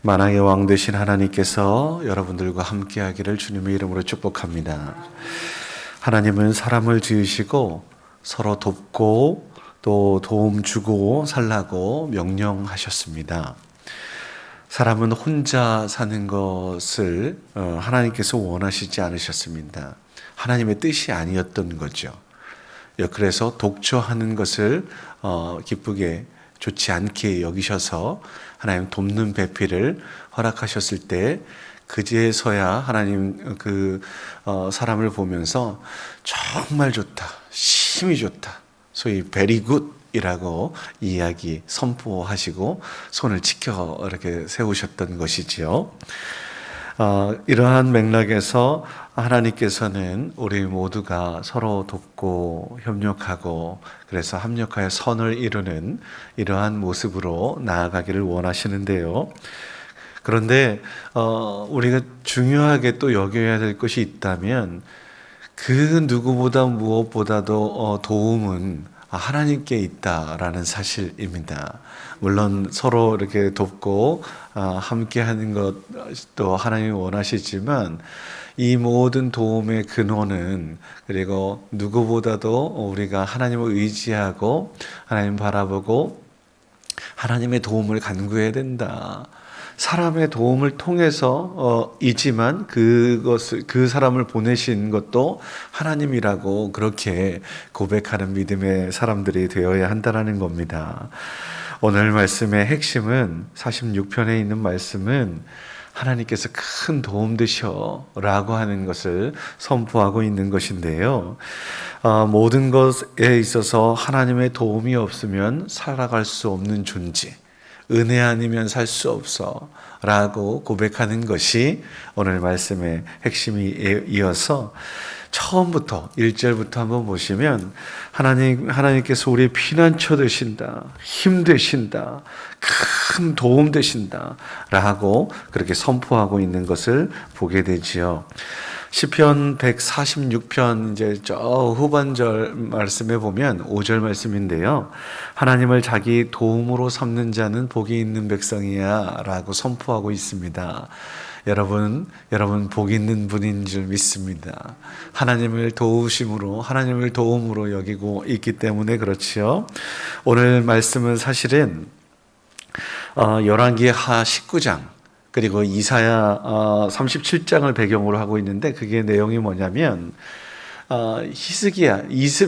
만왕의 왕 되신 하나님께서 여러분들과 함께하기를 주님의 이름으로 축복합니다. 하나님은 사람을 지으시고 서로 돕고 또 도움 주고 살라고 명령하셨습니다. 사람은 혼자 사는 것을 하나님께서 원하시지 않으셨습니다. 하나님의 뜻이 아니었던 거죠. 그래서 독처하는 것을 기쁘게 좋지 않게 여기셔서 하나님 돕는 배필을 허락하셨을 때 그제서야 하나님 사람을 보면서 정말 좋다, 심히 좋다, 소위 very good이라고 이야기 선포하시고 손을 지켜 이렇게 세우셨던 것이지요. 이러한 맥락에서 하나님께서는 우리 모두가 서로 돕고 협력하고 그래서 합력하여 선을 이루는 이러한 모습으로 나아가기를 원하시는데요. 그런데 우리가 중요하게 또 여겨야 될 것이 있다면 그 누구보다 무엇보다도 도움은 하나님께 있다라는 사실입니다. 물론 서로 이렇게 돕고 함께 하는 것도 하나님이 원하시지만 이 모든 도움의 근원은 그리고 누구보다도 우리가 하나님을 의지하고 하나님 바라보고 하나님의 도움을 간구해야 된다. 사람의 도움을 통해서 이지만 그 사람을 보내신 것도 하나님이라고 그렇게 고백하는 믿음의 사람들이 되어야 한다는 겁니다. 오늘 말씀의 핵심은 46편에 있는 말씀은 하나님께서 큰 도움 되셔 라고 하는 것을 선포하고 있는 것인데요. 모든 것에 있어서 하나님의 도움이 없으면 살아갈 수 없는 존재, 은혜 아니면 살 수 없어 라고 고백하는 것이 오늘 말씀의 핵심이 이어서 처음부터 1절부터 한번 보시면 하나님께서 우리의 피난처 되신다, 힘 되신다, 큰 도움 되신다 라고 그렇게 선포하고 있는 것을 보게 되지요. 시편 146편 이제 저 후반절 말씀에 보면 5절 말씀인데요. 하나님을 자기 도움으로 삼는 자는 복이 있는 백성이야 라고 선포하고 있습니다. 여러분 복 있는 분인 줄 믿습니다. 하나님을 도우심으로 하나님을 도움으로 여기고 있기 때문에 그렇지요. 오늘 말씀은 사실은 열왕기 하 19장 그리고 이사야 37장을 배경으로 하고 있는데 그게 내용이 뭐냐면 히스기야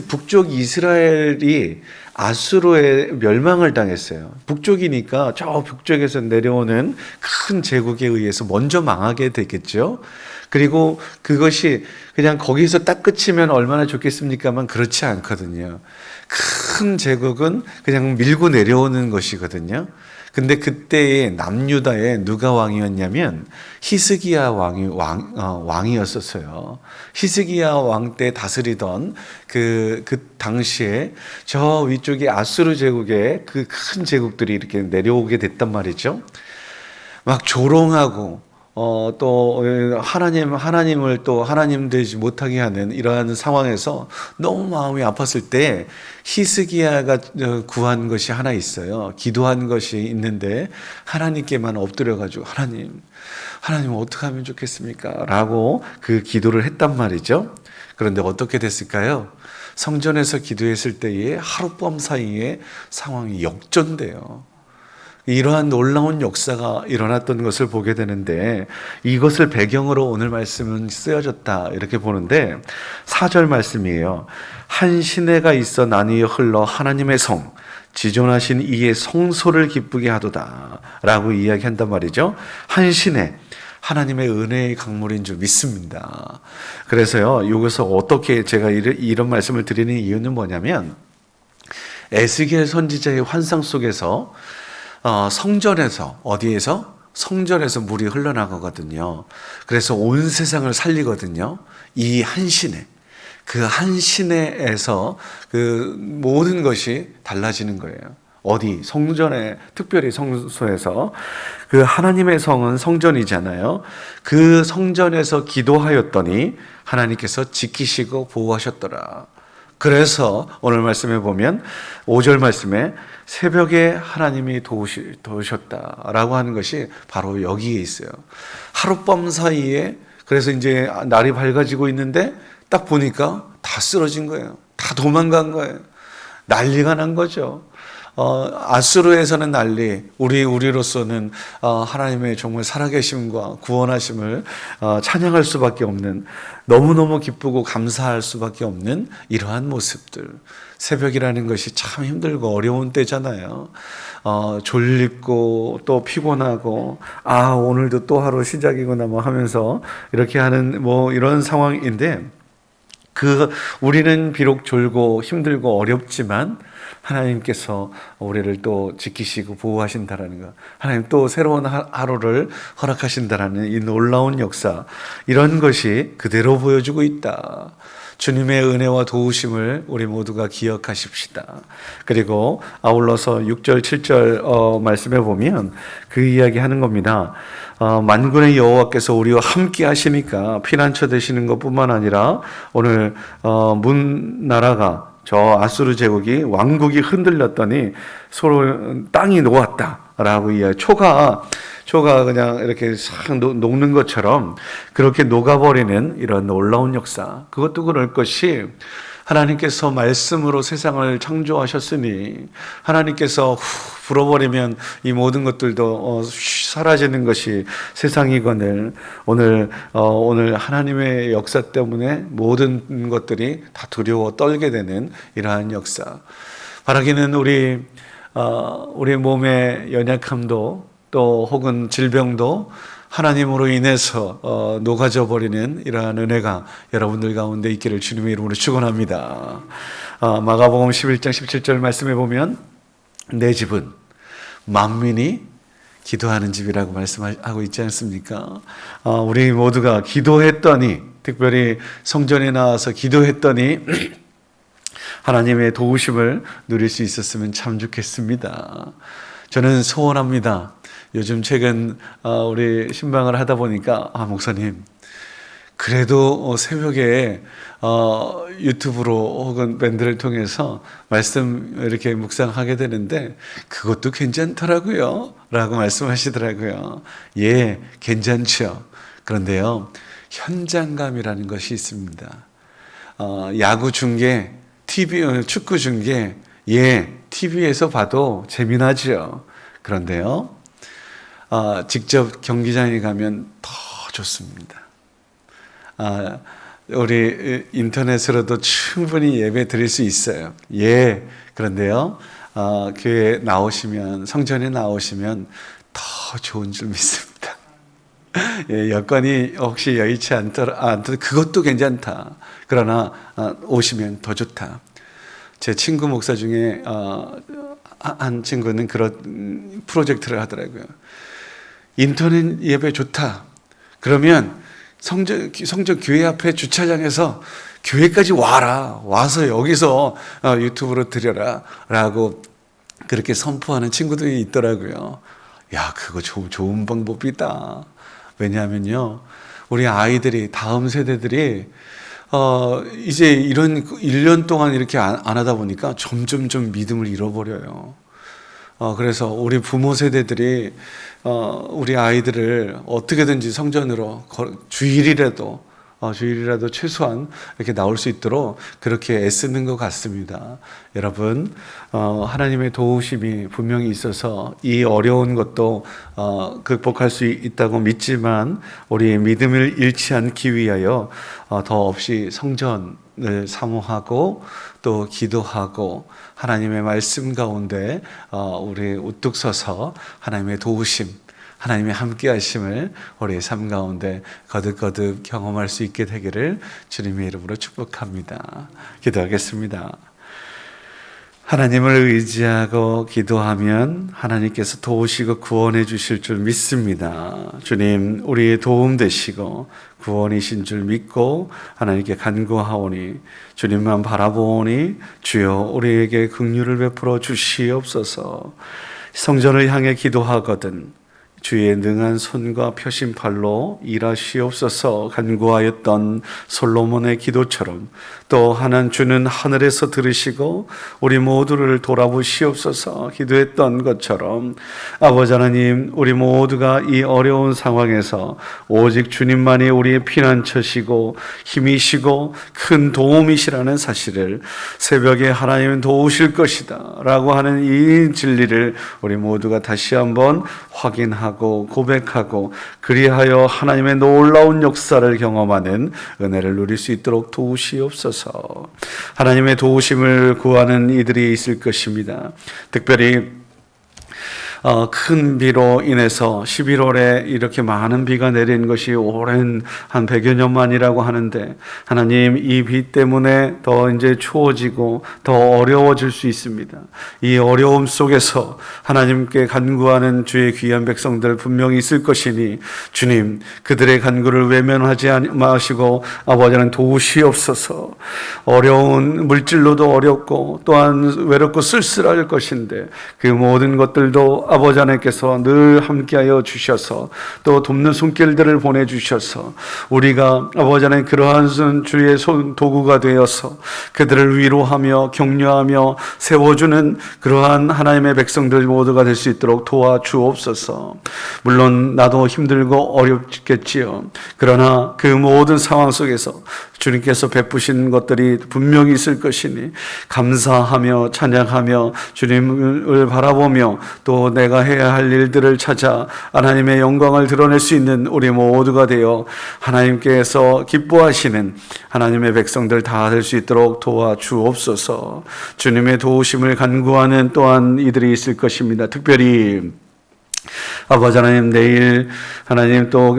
북쪽 이스라엘이 아수르의 멸망을 당했어요. 북쪽이니까 저 북쪽에서 내려오는 큰 제국에 의해서 먼저 망하게 됐겠죠. 그리고 그것이 그냥 거기서 딱 끝이면 얼마나 좋겠습니까만 그렇지 않거든요. 큰 제국은 그냥 밀고 내려오는 것이거든요. 근데 그때의 남유다에 누가 왕이었냐면 히스기야 왕이었었어요. 히스기야 왕 때 다스리던 그 당시에 저 위쪽에 아수르 제국의 그 큰 제국들이 이렇게 내려오게 됐단 말이죠. 막 조롱하고 또 하나님을 또 하나님 되지 못하게 하는 이러한 상황에서 너무 마음이 아팠을 때 히스기야가 구한 것이 하나 있어요. 기도한 것이 있는데 하나님께만 엎드려가지고 하나님 어떻게 하면 좋겠습니까? 라고 그 기도를 했단 말이죠. 그런데 어떻게 됐을까요? 성전에서 기도했을 때에 하룻밤 사이에 상황이 역전돼요. 이러한 놀라운 역사가 일어났던 것을 보게 되는데 이것을 배경으로 오늘 말씀은 쓰여졌다 이렇게 보는데 4절 말씀이에요. 한 시내가 있어 나뉘어 흘러 하나님의 성 지존하신 이의 성소를 기쁘게 하도다 라고 이야기한단 말이죠. 한 시내 하나님의 은혜의 강물인 줄 믿습니다. 그래서요 여기서 어떻게 제가 이런 말씀을 드리는 이유는 뭐냐면 에스겔 선지자의 환상 속에서 성전에서 어디에서? 성전에서 물이 흘러나가거든요. 그래서 온 세상을 살리거든요. 이 한 시내. 그 한 시내에서 그 모든 것이 달라지는 거예요. 어디? 성전에, 특별히 성소에서 그 하나님의 성은 성전이잖아요. 그 성전에서 기도하였더니 하나님께서 지키시고 보호하셨더라. 그래서 오늘 말씀에 보면 5절 말씀에 새벽에 하나님이 도우셨다라고 하는 것이 바로 여기에 있어요. 하룻밤 사이에, 그래서 이제 날이 밝아지고 있는데 딱 보니까 다 쓰러진 거예요. 다 도망간 거예요. 난리가 난 거죠. 아수르에서는 난리, 우리로서는 하나님의 정말 살아계심과 구원하심을 찬양할 수밖에 없는, 너무너무 기쁘고 감사할 수밖에 없는 이러한 모습들. 새벽이라는 것이 참 힘들고 어려운 때잖아요. 졸립고 또 피곤하고, 오늘도 또 하루 시작이구나 뭐 하면서 이렇게 하는 뭐 이런 상황인데, 우리는 비록 졸고 힘들고 어렵지만 하나님께서 우리를 또 지키시고 보호하신다라는 것, 하나님 또 새로운 하루를 허락하신다라는 이 놀라운 역사, 이런 것이 그대로 보여주고 있다. 주님의 은혜와 도우심을 우리 모두가 기억하십시다. 그리고 아울러서 6절, 7절 말씀해 보면 그 이야기 하는 겁니다. 만군의 여호와께서 우리와 함께 하시니까 피난처 되시는 것뿐만 아니라 오늘 문 나라가, 저 아수르 제국이, 왕국이 흔들렸더니 서로 땅이 녹았다라고 이야기. 초가 그냥 이렇게 싹 녹는 것처럼 그렇게 녹아버리는 이런 놀라운 역사. 그것도 그럴 것이, 하나님께서 말씀으로 세상을 창조하셨으니 하나님께서 불어버리면 이 모든 것들도 사라지는 것이 세상이거늘, 오늘 하나님의 역사 때문에 모든 것들이 다 두려워 떨게 되는 이러한 역사. 바라기는 우리 몸의 연약함도 또 혹은 질병도 하나님으로 인해서 녹아져 버리는 이러한 은혜가 여러분들 가운데 있기를 주님의 이름으로 축원합니다. 마가복음 11장 17절 말씀해 보면 내 집은 만민이 기도하는 집이라고 말씀하고 있지 않습니까? 우리 모두가 기도했더니, 특별히 성전에 나와서 기도했더니 하나님의 도우심을 누릴 수 있었으면 참 좋겠습니다. 저는 소원합니다. 요즘 최근 우리 신방을 하다 보니까 목사님, 그래도 새벽에 유튜브로 혹은 밴드를 통해서 말씀 이렇게 묵상하게 되는데 그것도 괜찮더라고요 라고 말씀하시더라고요. 예, 괜찮죠. 그런데요, 현장감이라는 것이 있습니다. 야구 중계, 축구 중계, TV에서 봐도 재미나죠. 그런데요, 직접 경기장에 가면 더 좋습니다. 우리 인터넷으로도 충분히 예배 드릴 수 있어요. 그런데요, 교회 나오시면, 성전에 나오시면 더 좋은 줄 믿습니다. 여건이 혹시 여의치 않더라도 그것도 괜찮다. 그러나 오시면 더 좋다. 제 친구 목사 중에 한 친구는 그런 프로젝트를 하더라고요. 인터넷 예배 좋다. 그러면 성전 교회 앞에 주차장에서 교회까지 와서 여기서 유튜브로 드려라 라고 그렇게 선포하는 친구들이 있더라고요. 그거 좋은 방법이다. 왜냐하면요, 우리 아이들이, 다음 세대들이 이제 이런 1년 동안 이렇게 안 하다 보니까 점점 믿음을 잃어버려요. 그래서 우리 부모 세대들이 우리 아이들을 어떻게든지 성전으로 주일이라도 최소한 이렇게 나올 수 있도록 그렇게 애쓰는 것 같습니다. 여러분, 하나님의 도우심이 분명히 있어서 이 어려운 것도 극복할 수 있다고 믿지만 우리의 믿음을 잃지 않기 위하여 더 없이 성전을 사모하고 또 기도하고 하나님의 말씀 가운데 우리 우뚝 서서 하나님의 도우심, 하나님의 함께 하심을 우리의 삶 가운데 거듭거듭 경험할 수 있게 되기를 주님의 이름으로 축복합니다. 기도하겠습니다. 하나님을 의지하고 기도하면 하나님께서 도우시고 구원해 주실 줄 믿습니다. 주님, 우리의 도움 되시고 구원이신 줄 믿고 하나님께 간구하오니, 주님만 바라보오니 주여 우리에게 긍휼을 베풀어 주시옵소서. 성전을 향해 기도하거든 주의 능한 손과 표심팔로 일하시옵소서 간구하였던 솔로몬의 기도처럼 또 주는 하늘에서 들으시고 우리 모두를 돌아보시옵소서 기도했던 것처럼 아버지 하나님, 우리 모두가 이 어려운 상황에서 오직 주님만이 우리의 피난처시고 힘이시고 큰 도움이시라는 사실을 새벽에 하나님은 도우실 것이다 라고 하는 이 진리를 우리 모두가 다시 한번 확인하고 고백하고 그리하여 하나님의 놀라운 역사를 경험하는 은혜를 누릴 수 있도록 도우시옵소서. 하나님의 도우심을 구하는 이들이 있을 것입니다. 특별히 큰 비로 인해서 11월에 이렇게 많은 비가 내린 것이 오랜 한 100여 년 만이라고 하는데 하나님, 이 비 때문에 더 이제 추워지고 더 어려워질 수 있습니다. 이 어려움 속에서 하나님께 간구하는 주의 귀한 백성들 분명히 있을 것이니 주님, 그들의 간구를 외면하지 마시고 아버지는 도우시옵소서. 어려운 물질로도 어렵고 또한 외롭고 쓸쓸할 것인데 그 모든 것들도 아버지 하나님께서 늘 함께하여 주셔서 또 돕는 손길들을 보내주셔서 우리가 아버지 하나님 그러한 주의 도구가 되어서 그들을 위로하며 격려하며 세워주는 그러한 하나님의 백성들 모두가 될 수 있도록 도와주옵소서. 물론 나도 힘들고 어렵겠지요. 그러나 그 모든 상황 속에서 주님께서 베푸신 것들이 분명히 있을 것이니 감사하며 찬양하며 주님을 바라보며 또 내가 해야 할 일들을 찾아 하나님의 영광을 드러낼 수 있는 우리 모두가 되어 하나님께서 기뻐하시는 하나님의 백성들 다 될 수 있도록 도와주옵소서. 주님의 도우심을 간구하는 또한 이들이 있을 것입니다. 특별히 아버지 하나님, 내일 하나님 또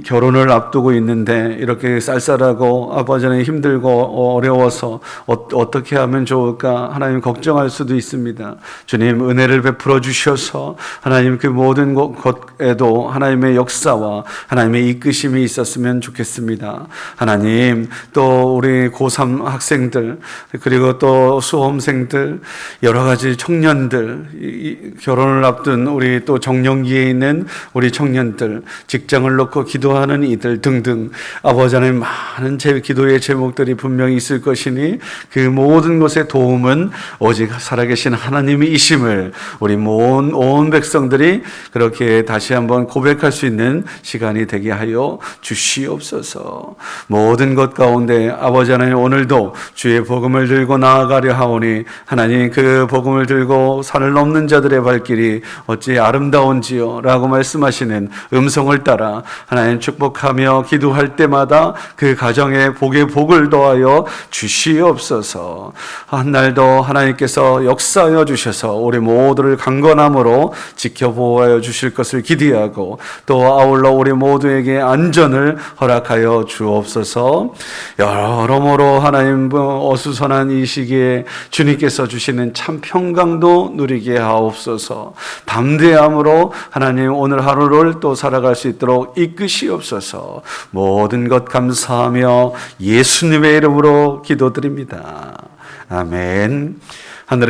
결혼을 앞두고 있는데 이렇게 쌀쌀하고 아버지 하나님 힘들고 어려워서 어떻게 하면 좋을까 하나님 걱정할 수도 있습니다. 주님, 은혜를 베풀어 주셔서 하나님 그 모든 것에도 하나님의 역사와 하나님의 이끄심이 있었으면 좋겠습니다. 하나님, 또 우리 고3 학생들 그리고 또 수험생들 여러 가지 청년들 결혼을 앞둔 우리 또 정년기에 있는 우리 청년들, 직장을 놓고 기도하는 이들 등등 아버지 하나님 많은 기도의 제목들이 분명히 있을 것이니 그 모든 것의 도움은 오직 살아계신 하나님이심을 우리 온 백성들이 그렇게 다시 한번 고백할 수 있는 시간이 되게 하여 주시옵소서. 모든 것 가운데 아버지 하나님, 오늘도 주의 복음을 들고 나아가려 하오니 하나님, 그 복음을 들고 산을 넘는 자들의 발길이 어찌 아름다운지요 라고 말씀하시는 음성을 따라 하나님 축복하며 기도할 때마다 그 가정에 복의 복을 더하여 주시옵소서. 한 날도 하나님께서 역사하여 주셔서 우리 모두를 강건함으로 지켜보호하여 주실 것을 기대하고 또 아울러 우리 모두에게 안전을 허락하여 주옵소서. 여러모로 하나님 어수선한 이 시기에 주님께서 주시는 참 평강도 누리게 하옵소서. 담대함으로 하나님 오늘 하루를 또 살아갈 수 있도록 이끄시옵소서. 모든 것 감사하며 예수님의 이름으로 기도드립니다. 아멘.